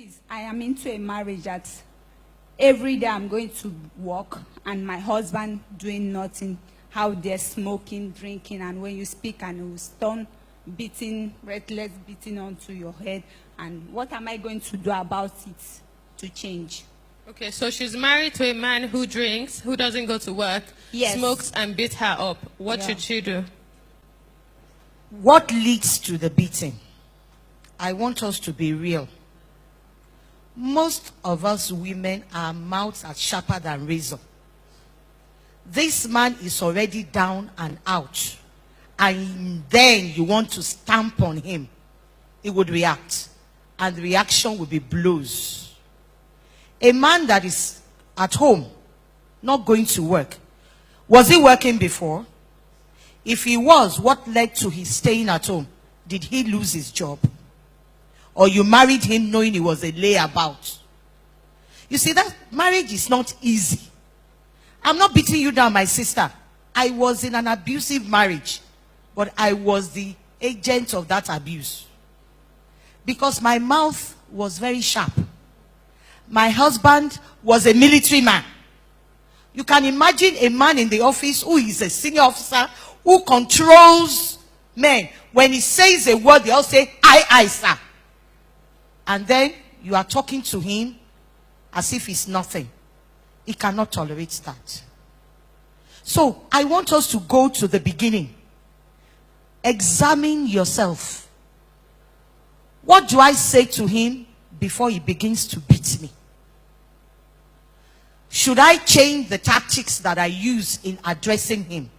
is, I am into a marriage that every day I'm going to work and my husband doing nothing. How they're smoking, drinking, and when you speak and it will stun, beating, reckless beating onto your head. And what am I going to do about it to change? Okay, so she's married to a man who drinks, who doesn't go to work, Yes. smokes and beats her up. What Yeah. should she do? What leads to the beating? I want us to be real. Most of us women, our mouths are sharper than razor. This man is already down and out, and then you want to stamp on him. He would react, and the reaction will be blows. A man that is at home, not going to work, was he working before? If he was, what led to his staying at home? Did he lose his job? Or you married him knowing he was a layabout? You see, that marriage is not easy. I'm not beating you down, my sister. I was in an abusive marriage, but I was the agent of that abuse. Because my mouth was very sharp. My husband was a military man. You can imagine a man in the office who is a senior officer who controls men. When he says a word, they all say, aye, sir. And then you are talking to him as if it's nothing. He cannot tolerate that. So I want us to go to the beginning. Examine yourself. What do I say to him before he begins to beat me? Should I change the tactics that I use in addressing him?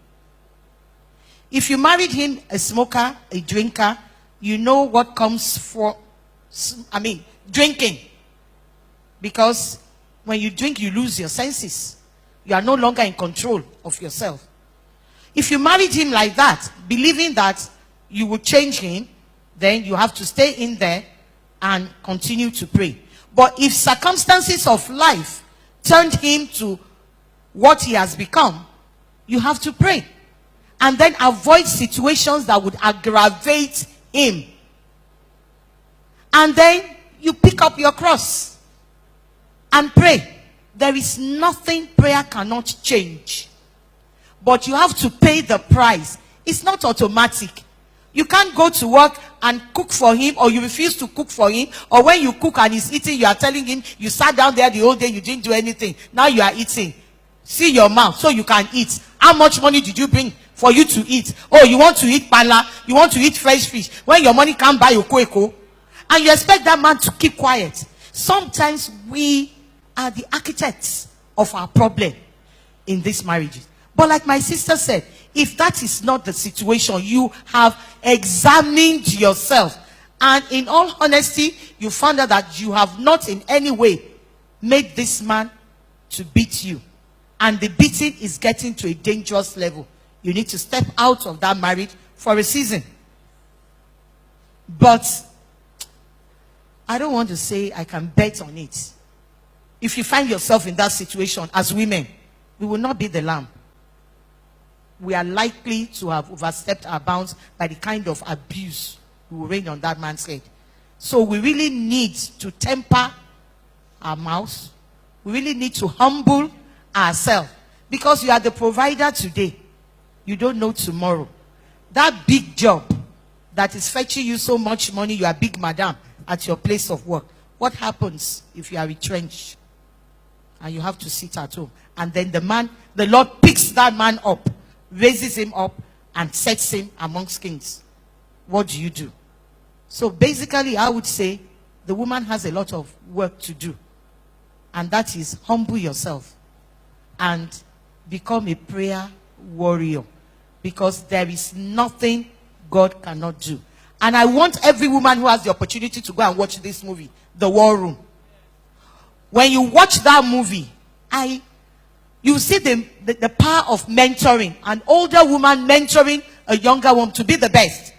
If you married him a smoker, a drinker, you know what comes for, drinking. Because when you drink, you lose your senses. You are no longer in control of yourself. If you married him like that, believing that you will change him, then you have to stay in there and continue to pray. But if circumstances of life turned him to what he has become, you have to pray. And then avoid situations that would aggravate him. And then you pick up your cross and pray. There is nothing prayer cannot change. But you have to pay the price. It's not automatic. You can't go to work and cook for him, or you refuse to cook for him, or when you cook and he's eating, you are telling him you sat down there the whole day, you didn't do anything. Now you are eating. See your mouth so you can eat. How much money did you bring for you to eat? Oh, you want to eat pala, you want to eat fresh fish. When your money can't buy your kweko, and you expect that man to keep quiet. Sometimes we are the architects of our problem in these marriages. But like my sister said, if that is not the situation, you have examined yourself. And in all honesty, you found out that you have not in any way made this man to beat you. And the beating is getting to a dangerous level. You need to step out of that marriage for a season. But I don't want to say I can bet on it. If you find yourself in that situation as women, we will not be the lamb. We are likely to have overstepped our bounds by the kind of abuse we will rain on that man's head. So we really need to temper our mouths. We really need to humble ourselves. Because you are the provider today. You don't know tomorrow. That big job that is fetching you so much money, you are big madam at your place of work. What happens if you are retrenched and you have to sit at home? And then the Lord picks that man up, raises him up, and sets him amongst kings. What do you do? So basically, I would say the woman has a lot of work to do. And that is humble yourself and become a prayer warrior. Because there is nothing God cannot do. And I want every woman who has the opportunity to go and watch this movie, The War Room. When you watch that movie, you see the power of mentoring. An older woman mentoring a younger one to be the best.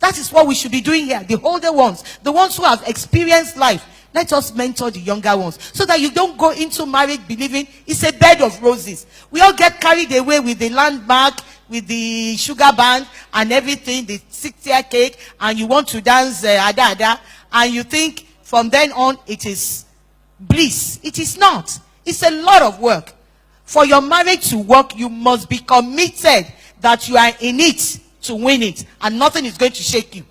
That is what we should be doing here. The older ones, the ones who have experienced life. Let us mentor the younger ones so that you don't go into marriage believing it's a bed of roses. We all get carried away with the landmark, with the sugar band and everything, the 6-year cake, and you want to dance ada, and you think from then on it is bliss. It is not. It's a lot of work. For your marriage to work, you must be committed that you are in it to win it, and nothing is going to shake you.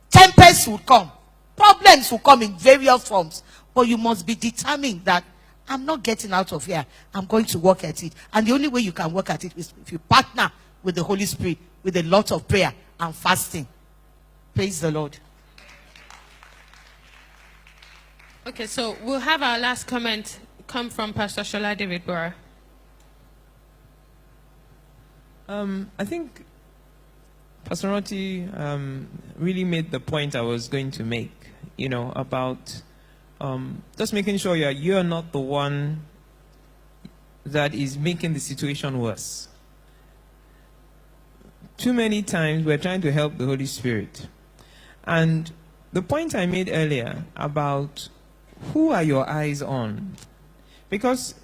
Tempests will come. Problems will come in various forms. But you must be determined that I'm not getting out of here. I'm going to work at it. And the only way you can work at it is if you partner with the Holy Spirit with a lot of prayer and fasting. Praise the Lord. Okay, so we'll have our last comment come from Pastor Shola David Bora. I think Pastor Roti really made the point I was going to make, about just making sure you're not the one that is making the situation worse. Too many times we're trying to help the Holy Spirit. And the point I made earlier about who are your eyes on? Because,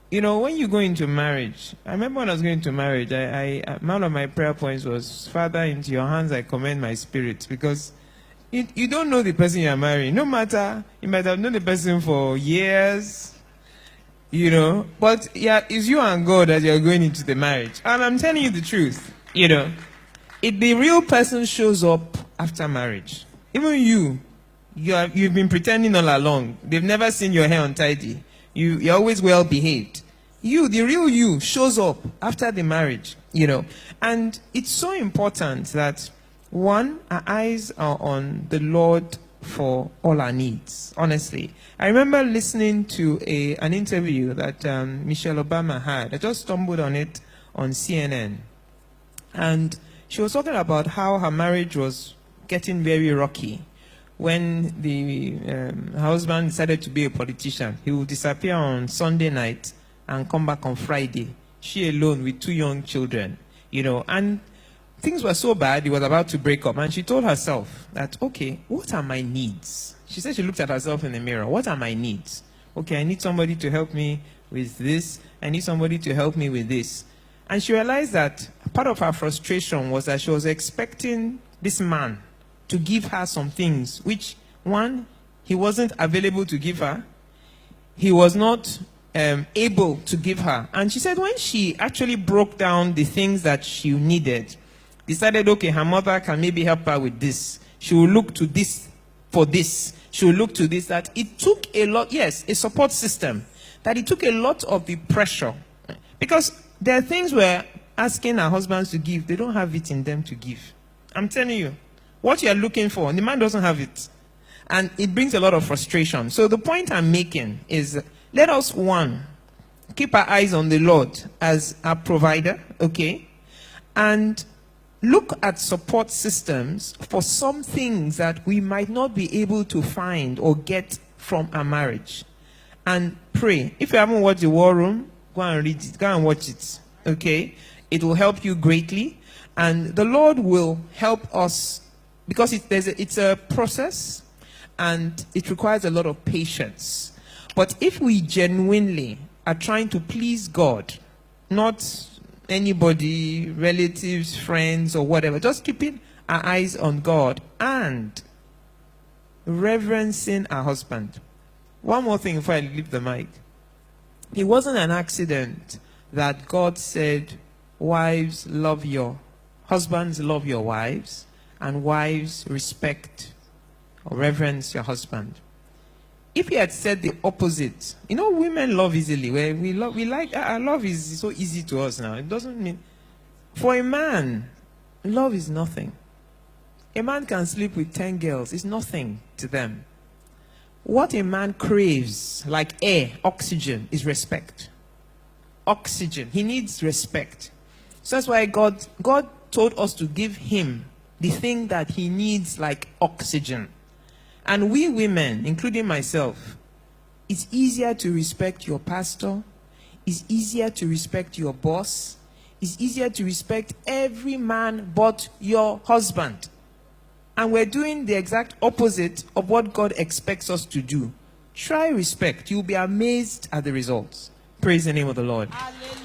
when you go into marriage, I remember when I was going into marriage, one of my prayer points was, Father, into your hands I commend my spirit. Because you don't know the person you are marrying. No matter, you might have known the person for years, but it's you and God that you're going into the marriage. And I'm telling you the truth, if the real person shows up after marriage, even you've been pretending all along. They've never seen your hair untidy. You're always well behaved. The real you, shows up after the marriage, And it's so important that, one, our eyes are on the Lord for all our needs, honestly. I remember listening to an interview that Michelle Obama had. I just stumbled on it on CNN. And she was talking about how her marriage was getting very rocky. When the husband decided to be a politician, he would disappear on Sunday night and come back on Friday. She alone with 2 young children, and things were so bad, he was about to break up. And she told herself that, okay, what are my needs? She said she looked at herself in the mirror. What are my needs? Okay, I need somebody to help me with this. I need somebody to help me with this. And she realized that part of her frustration was that she was expecting this man to give her some things, which, one, he wasn't available to give her. He was not able to give her. And she said when she actually broke down the things that she needed, decided, okay, her mother can maybe help her with this. She will look to this for this. She will look to this. That it took a lot, yes, a support system. That it took a lot of the pressure. Because there are things we're asking our husbands to give, they don't have it in them to give. I'm telling you. What you're looking for, the man doesn't have it. And it brings a lot of frustration. So the point I'm making is, let us, one, keep our eyes on the Lord as our provider, okay? And look at support systems for some things that we might not be able to find or get from our marriage. And pray. If you haven't watched The War Room, go and read it. Go and watch it, okay? It will help you greatly. And the Lord will help us, because it's a process and it requires a lot of patience. But if we genuinely are trying to please God, not anybody, relatives, friends, or whatever, just keeping our eyes on God and reverencing our husband. One more thing before I leave the mic. It wasn't an accident that God said, wives, love your husbands, love your wives, and wives, respect or reverence your husband. If he had said the opposite, women love easily. Where we like, our love is so easy to us now. It doesn't mean, for a man, love is nothing. A man can sleep with 10 girls. It's nothing to them. What a man craves, like air, oxygen, is respect. Oxygen. He needs respect. So that's why God told us to give him the thing that he needs, like oxygen. And we women, including myself, it's easier to respect your pastor. It's easier to respect your boss. It's easier to respect every man but your husband. And we're doing the exact opposite of what God expects us to do. Try respect. You'll be amazed at the results. Praise the name of the Lord. Hallelujah.